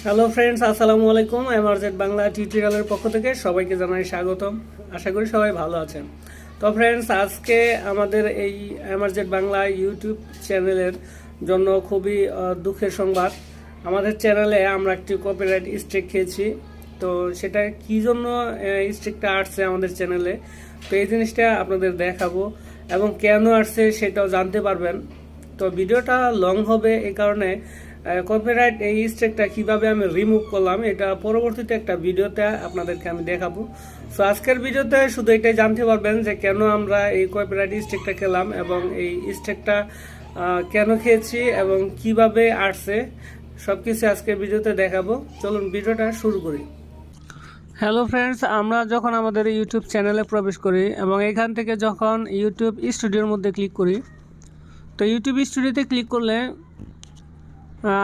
Hello friends, আসসালামু আলাইকুম। এমআরজেড বাংলা টিউটোরিয়ালের পক্ষ থেকে সবাইকে জানাই স্বাগতম। আশা করি সবাই ভালো আছেন। তো ফ্রেন্ডস, আজকে আমাদের এই এমআরজেড বাংলা ইউটিউব চ্যানেলের জন্য খুবই দুঃখের সংবাদ। আমাদের চ্যানেলে আমরা একটি কপিরাইট স্ট্রাইক খেয়েছি। তো সেটা কি জন্য স্ট্রাইকটা আসছে আমাদের চ্যানেলে, তো এই জিনিসটা আপনাদের দেখাবো এবং কেন আসছে সেটাও জানতে পারবেন। তো ভিডিওটা লং হবে, এই কারণে কপিরাইট এই স্ট্রাইকটা কিভাবে আমি রিমুভ করলাম এটা পরবর্তীতে একটা ভিডিওতে আপনাদেরকে আমি দেখাবো। সো আজকের ভিডিওতে শুধু এটাই জানতে পারবেন যে কেন আমরা এই কপিরাইট স্ট্রাইকটা খেলাম এবং এই স্ট্রাইকটা কেন খেয়েছি এবং কিভাবে আসছে সবকিছু আজকের ভিডিওতে দেখাবো। চলুন ভিডিওটা শুরু করি। হ্যালো ফ্রেন্ডস, আমরা যখন আমাদের ইউটিউব চ্যানেলে প্রবেশ করি এবং এখান থেকে যখন ইউটিউব স্টুডিওর মধ্যে ক্লিক করি, তো ইউটিউব স্টুডিওতে ক্লিক করলে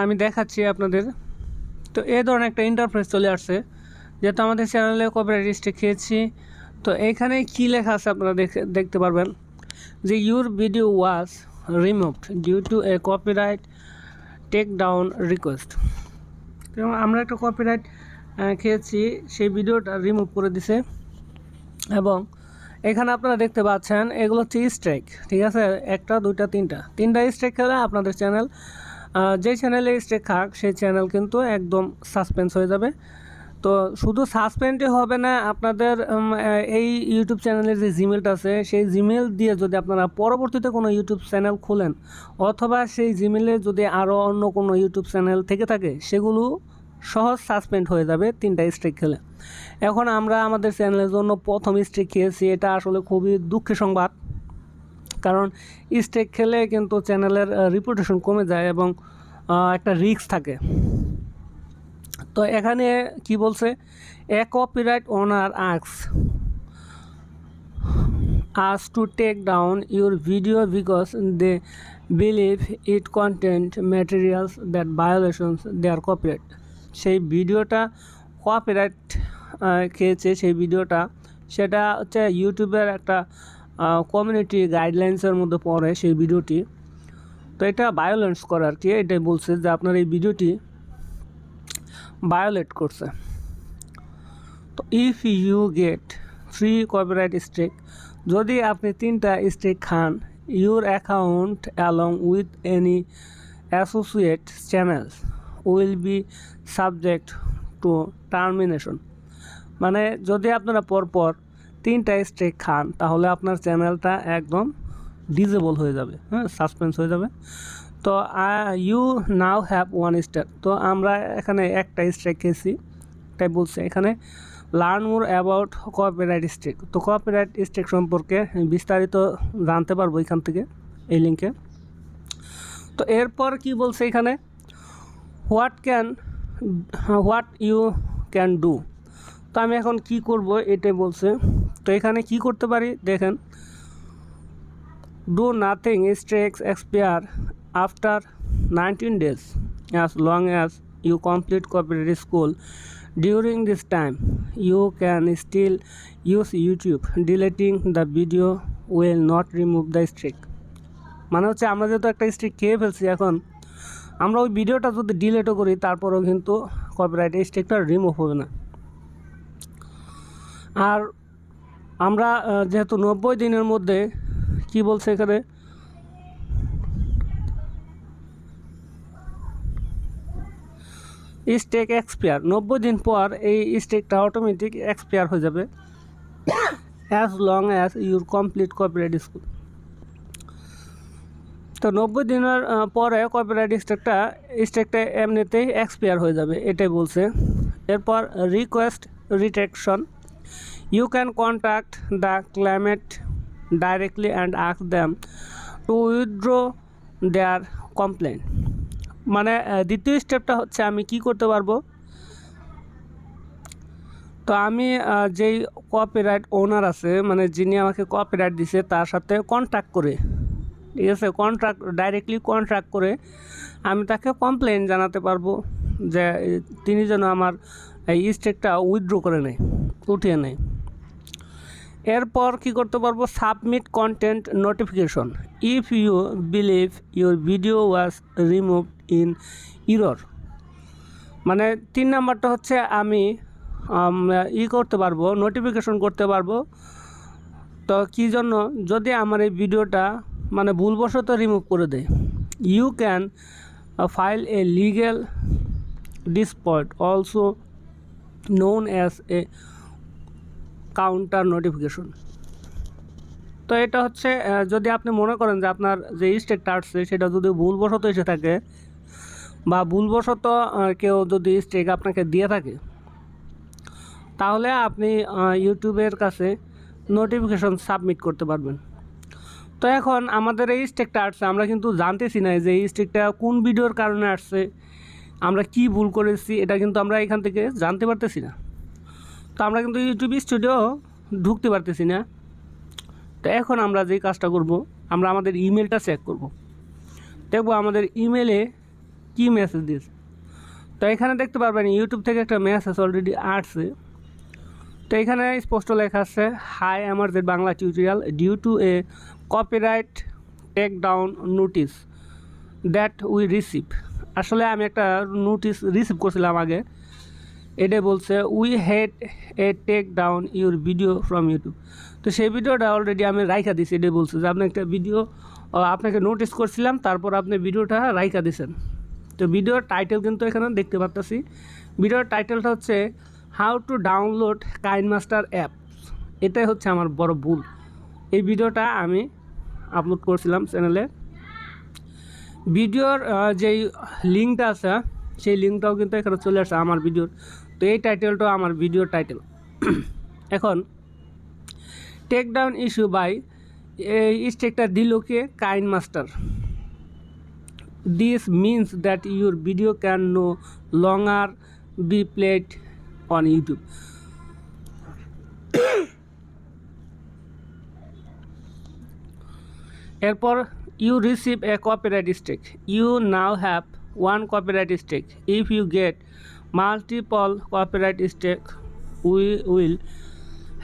আমি দেখাচ্ছি আপনাদের। তো এই ধরনের একটা ইন্টারফেস চলে আসছে, যেহেতু আমাদের চ্যানেলে কপিরাইট স্ট্রাইক খেয়েছি। তো এইখানে কি লেখা আছে আপনারা দেখতে পারবেন যে your video was removed due to a copyright take down request. আমরা একটা কপিরাইট খেয়েছি, সেই ভিডিওটা রিমুভ করে দিছে। এবং এখানে আপনারা দেখতে পাচ্ছেন এগুলো হচ্ছে স্ট্রাইক, ঠিক আছে? একটা, দুইটা, তিনটা স্ট্রাইক খেলে আপনাদের চ্যানেল, যে চ্যানেলে স্ট্রাইক খাক সেই চ্যানেল কিন্তু একদম সাসপেন্স হয়ে যাবে। তো শুধু সাসপেন্ডই হবে না, আপনাদের এই ইউটিউব চ্যানেলের যে জিমেলটা আছে সেই জিমেল দিয়ে যদি আপনারা পরবর্তীতে কোনো ইউটিউব চ্যানেল খোলেন, অথবা সেই জিমেলে যদি আরও অন্য কোনো ইউটিউব চ্যানেল থেকে থাকে, সেগুলো সহজ সাসপেন্ড হয়ে যাবে তিনটা স্ট্রাইক খেলে। এখন আমরা আমাদের চ্যানেলের জন্য প্রথম স্ট্রাইক খেয়েছি, এটা আসলে খুবই দুঃখের সংবাদ। কারণ স্ট্রাইক খেলে কিন্তু চ্যানেলের রিপুটেশন কমে যায় এবং একটা রিস্ক থাকে। তো এখানে কি বলছে, a copyright owner us to take down your video because they believe it content materials that violations their copyright. সেই ভিডিওটা কপিরাইট খেয়েছে, সেই ভিডিওটা সেটা হচ্ছে ইউটিউবের একটা কমিউনিটি গাইডলাইন্সের মধ্যে পড়ে সেই ভিডিওটি। তো এটা ভায়োলেন্স করে আর কি, এটাই বলছে যে আপনার এই ভিডিওটি ভায়োলেট করছে। তো if you get 3 copyright strike, যদি আপনি 3টা স্ট্রাইক খান, your account along with any associate channels will be subject to termination. মানে যদি আপনারা পরপর 3টা স্ট্রাইক খান, তাহলে আপনার চ্যানেলটা একদম ডিজেবল হয়ে যাবে, সাসপেন্স হয়ে যাবে। তো ইউ নাও হ্যাভ 1 স্টার। তো আমরা এখানে একটা স্ট্রাইক খেয়েছি, তাই বলছে এখানে learn more about copyright strike. তো কপিরাইট স্ট্রাইক সম্পর্কে বিস্তারিত জানতে পারবো এখান থেকে, এই লিঙ্কে। তো এরপর কি বলছে এখানে, হোয়াট ইউ ক্যান ডু। তো আমি এখন কি করব এটাই বলছে। তো এখানে কি করতে পারি দেখেন, do nothing, strikes expire after 19 days as long as you complete copyright school. During this time you can still use YouTube. Deleting the video will not remove the strike. মানে হচ্ছে আমরা যেহেতু একটা স্ট্রাইক খেয়ে ফেলছি, এখন আমরা ওই ভিডিওটা যদি ডিলেটও করি তারপরেও কিন্তু কপিরাইট স্ট্রাইকটা রিমুভ হবে না। আর আমরা যেহেতু 90 দিনের মধ্যে, কি বলছে এখানে, স্ট্রাইক এক্সপায়ার, 90 দিন পর এই স্ট্রাইকটা অটোমেটিক এক্সপায়ার হয়ে যাবে, as long as your complete copyright school. তো 90 দিনের পরে কপিরাইট স্ট্রাইকটা এমনিতেই এক্সপায়ার হয়ে যাবে, এটাই বলছে। এরপর request retraction, you can contact the claimant directly and ask them to withdraw their complaint. মানে দ্বিতীয় স্টেপটা হচ্ছে আমি কি করতে পারবো, তো আমি যেই কপিরাইট ওনার আছে, মানে যিনি আমাকে কপিরাইট দিছে, তার সাথে কন্ট্যাক্ট করে, ঠিক আছে, ডাইরেক্টলি কন্ট্যাক্ট করে আমি তাকে কমপ্লেন জানাতে পারবো যে তিনি যেন আমার এই স্ট্রাইকটা উইথড্র করে নেয়, উঠিয়ে নেয়। এরপর কি করতে পারবো, submit content notification if you believe your video was removed in error. মানে 3 নাম্বারটা হচ্ছে আমি করতে পারবো, নোটিফিকেশন করতে পারবো। তো কী জন্য, যদি আমার এই ভিডিওটা মানে ভুলবশত রিমুভ করে দেয়, you can file a legal dispute also known as a counter notification. তো এটা হচ্ছে যদি আপনি মনে করেন যে আপনার যে স্ট্রিকটা আসছে সেটা যদি ভুলবশত এসে থাকে বা ভুলবশত কেউ যদি স্ট্রিক আপনাকে দিয়ে থাকে, তাহলে আপনি ইউটিউবের কাছে নোটিফিকেশন সাবমিট করতে পারবেন। তো এখন আমাদের এই স্ট্রিকটা আসছে, আমরা কিন্তু জানতেছি না যে এই স্ট্রিকটা কোন ভিডিওর কারণে আসছে, আমরা কি ভুল করেছি এটা কিন্তু আমরা এখান থেকে জানতে পারতেছি না। তো আমরা কিন্তু ইউটিউব স্টুডিও ঢুকতে পারতেছি না। তো এখন আমরা যেই কাজটা করব, আমরা আমাদের ইমেলটা চেক করব, দেখব আমাদের ইমেলে কি মেসেজ দিয়েছে। তো এখানে দেখতে পারবেন ইউটিউব থেকে একটা মেসেজ অলরেডি আসছে। তো এখানে স্পষ্ট লেখা আছে, hi emergent Bangla tutorial, due to a copyright take down notice that we receive. আসলে আমি একটা নোটিস রিসিভ করছিলাম আগে, এটা বলছে we had a take down your video from YouTube. তো সেই ভিডিওটা অলরেডি আমি রাইখা দিছি, এটা বলছে যে আপনি একটা ভিডিও আপনাকে নোটিস করছিলাম, তারপর আপনি ভিডিওটা রাইখা দিছেন। তো ভিডিওর টাইটেল কিন্তু এখানে দেখতে পাচ্ছি, ভিডিওর টাইটেলটা হচ্ছে how to download KineMaster app. এটাই হচ্ছে আমার বড় ভুল। এই ভিডিওটা আমি আপলোড করছিলাম চ্যানেলে, ভিডিওর যেই লিঙ্কটা আছে সেই লিঙ্কটাও কিন্তু এখানে চলে আসছে আমার ভিডিওর। তো এই টাইটেলটাও আমার ভিডিওর টাইটেল। এখন টেক ডাউন ইস্যু বাই এই স্ট্রিকটা দিল কে, KineMaster. This means that your video can no longer be played on YouTube. এরপর you receive a copyright strike. You now have one copyright strike. If you get multiple copyright strike, we will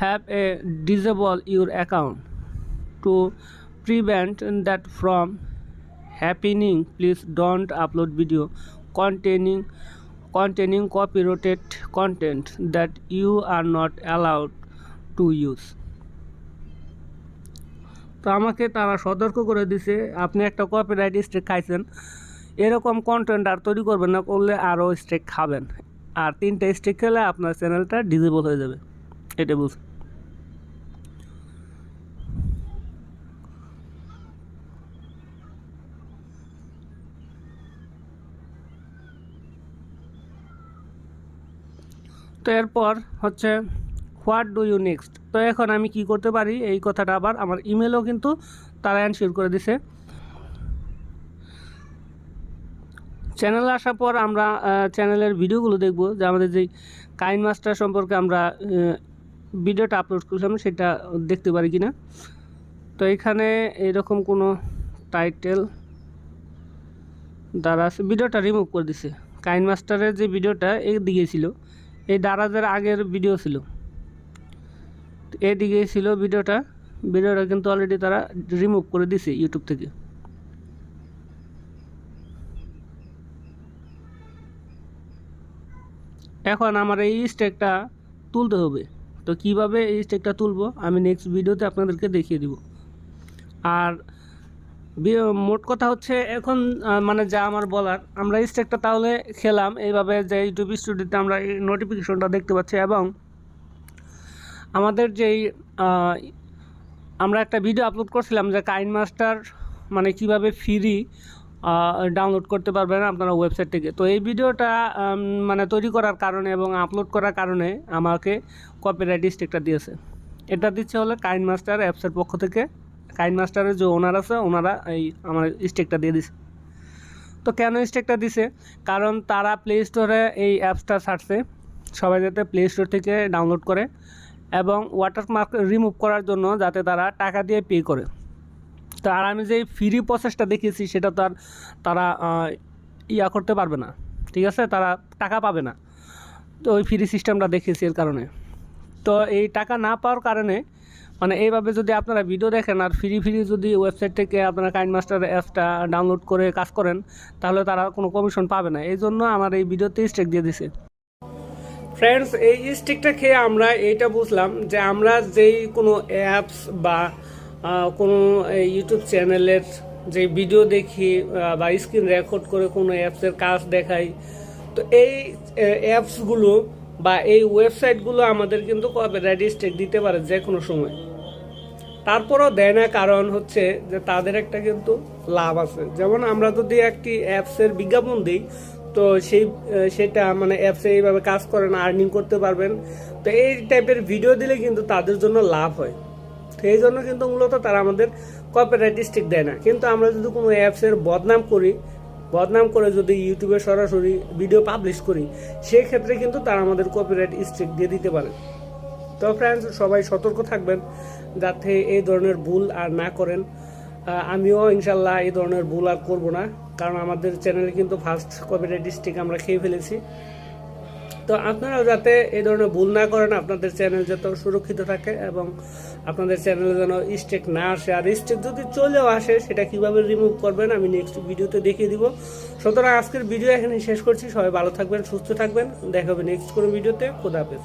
have a disable your account. To prevent that from happening, please don't upload video containing copyrighted content that you are not allowed to use. তো আমাকে তারা সতর্ক করে দিছে, আপনি একটা copyright strike খাইছেন, এরকম কন্টেন্ট আর তৈরি করবেন না, করলে আরও স্ট্রাইক খাবেন, আর 3টা স্ট্রাইক খেলে আপনার চ্যানেলটা ডিসেবল হয়ে যাবে, এটা বলছে। তো এরপর হচ্ছে হোয়াট ডু ইউ নেক্সট। তো এখন আমি কি করতে পারি, এই কথাটা আবার আমার ইমেলও কিন্তু তারা অ্যানসার করে দিছে। চ্যানেলে আসার পর আমরা চ্যানেলের ভিডিওগুলো দেখব, যে আমাদের যেই কাইনমাস্টার সম্পর্কে আমরা ভিডিওটা আপলোড করছিলাম সেটা দেখতে পারি কিনা। তো এখানে এরকম কোনো টাইটেল দ্বারা ভিডিওটা রিমুভ করে দিছে। কাইনমাস্টারের যে ভিডিওটা এদিকে ছিল, এই দারাজের আগের ভিডিও ছিল, এদিকে ছিল ভিডিওটা কিন্তু অলরেডি তারা রিমুভ করে দিছে ইউটিউব থেকে। এখন আমার এই স্ট্রাইকটা তুলতে হবে। তো কিভাবে এই স্ট্রাইকটা তুলবো আমি নেক্সট ভিডিওতে আপনাদেরকে দেখিয়ে দিব। আর মোট কথা হচ্ছে এখন মানে যা আমার বলার, আমরা স্ট্রাইকটা তাহলে খেলাম এইভাবে যে ইউটিউব স্টুডিওতে আমরা এই নোটিফিকেশনটা দেখতে পাচ্ছি, এবং আমাদের যেই আমরা একটা ভিডিও আপলোড করছিলাম যে কাইনমাস্টার মানে কিভাবে ফ্রি ডাউনলোড করতে পারবেন আপনারা ওয়েবসাইট থেকে। তো এই ভিডিওটা মানে তৈরি করার কারণে এবং আপলোড করার কারণে আমাকে কপিরাইট স্ট্রাইকটা দিয়েছে। এটা দিচ্ছে হলে কাইনমাস্টার অ্যাপসের পক্ষ থেকে, কাইনমাস্টারের যে ওনার আছে ওনারা এই আমার স্ট্রাইকটা দিয়ে দিছে। তো কেন স্ট্রাইকটা দিছে, কারণ তারা প্লে স্টোরে এই অ্যাপসটা ছাড়ছে, সবাই যাতে প্লে স্টোর থেকে ডাউনলোড করে, এবং ওয়াটারমার্ক রিমুভ করার জন্য যাতে তারা টাকা দিয়ে পে করে। তো আর আমি যে ফ্রি প্রসেসটা দেখিয়েছি সেটা তো আর তারা করতে পারবে না, ঠিক আছে, তারা টাকা পাবে না। তো ওই ফ্রি সিস্টেমটা দেখিয়েছি এর কারণে। তো এই টাকা না পাওয়ার কারণে মানে এইভাবে যদি আপনারা ভিডিও দেখেন আর ফ্রি যদি ওয়েবসাইট থেকে আপনারা কাইনমাস্টার অ্যাপসটা ডাউনলোড করে কাজ করেন, তাহলে তারা কোনো কমিশন পাবে না। এই জন্য আমার এই ভিডিওতে স্ট্রিক দিয়ে দিছে। ফ্রেন্ডস, এই স্টিকটা খেয়ে আমরা এইটা বুঝলাম যে আমরা যেই কোনো অ্যাপস বা কোনো ইউটিউব চ্যানেলের যে ভিডিও দেখি বা স্ক্রিন রেকর্ড করে কোনো অ্যাপসের কাজ দেখাই, তো এই অ্যাপসগুলো বা এই ওয়েবসাইটগুলো আমাদের কিন্তু কপিরাইট স্ট্রাইক দিতে পারে যে কোনো সময়। তারপরও দেয় না, কারণ হচ্ছে যে তাদের একটা কিন্তু লাভ আছে। যেমন আমরা যদি একটি অ্যাপসের বিজ্ঞাপন দিই, তো সেটা মানে অ্যাপসে এইভাবে কাজ করেন, আর্নিং করতে পারবেন। তো এই টাইপের ভিডিও দিলে কিন্তু তাদের জন্য লাভ হয়। তো এই জন্য কিন্তু মূলত তারা আমাদের কপিরাইট স্ট্রাইক দেয় না। কিন্তু আমরা যদি কোনো অ্যাপসের বদনাম করে যদি ইউটিউবে সরাসরি ভিডিও পাবলিশ করি, সেই ক্ষেত্রে কিন্তু তারা আমাদের কপিরাইট স্ট্রাইক দিয়ে দিতে পারে। তো ফ্রেন্ডস, সবাই সতর্ক থাকবেন যাতে এই ধরনের ভুল আর না করেন। আমিও ইনশাল্লাহ এই ধরনের ভুল আর করব না, কারণ আমাদের চ্যানেলে কিন্তু ফার্স্ট কপিরাইট স্ট্রাইক আমরা খেয়ে ফেলেছি। তো আপনারাও যাতে এই ধরনের ভুল না করেন, আপনাদের চ্যানেল যাতে সুরক্ষিত থাকে এবং আপনাদের চ্যানেলে যেন স্ট্রাইক না আসে। আর স্ট্রাইক যদি চলেও আসে, সেটা কিভাবে রিমুভ করবেন আমি নেক্সট ভিডিওতে দেখিয়ে দিব। সুতরাং আজকের ভিডিও এখানে শেষ করছি। সবাই ভালো থাকবেন, সুস্থ থাকবেন। দেখা হবে নেক্সট কোনো ভিডিওতে। খোদা হাফেজ।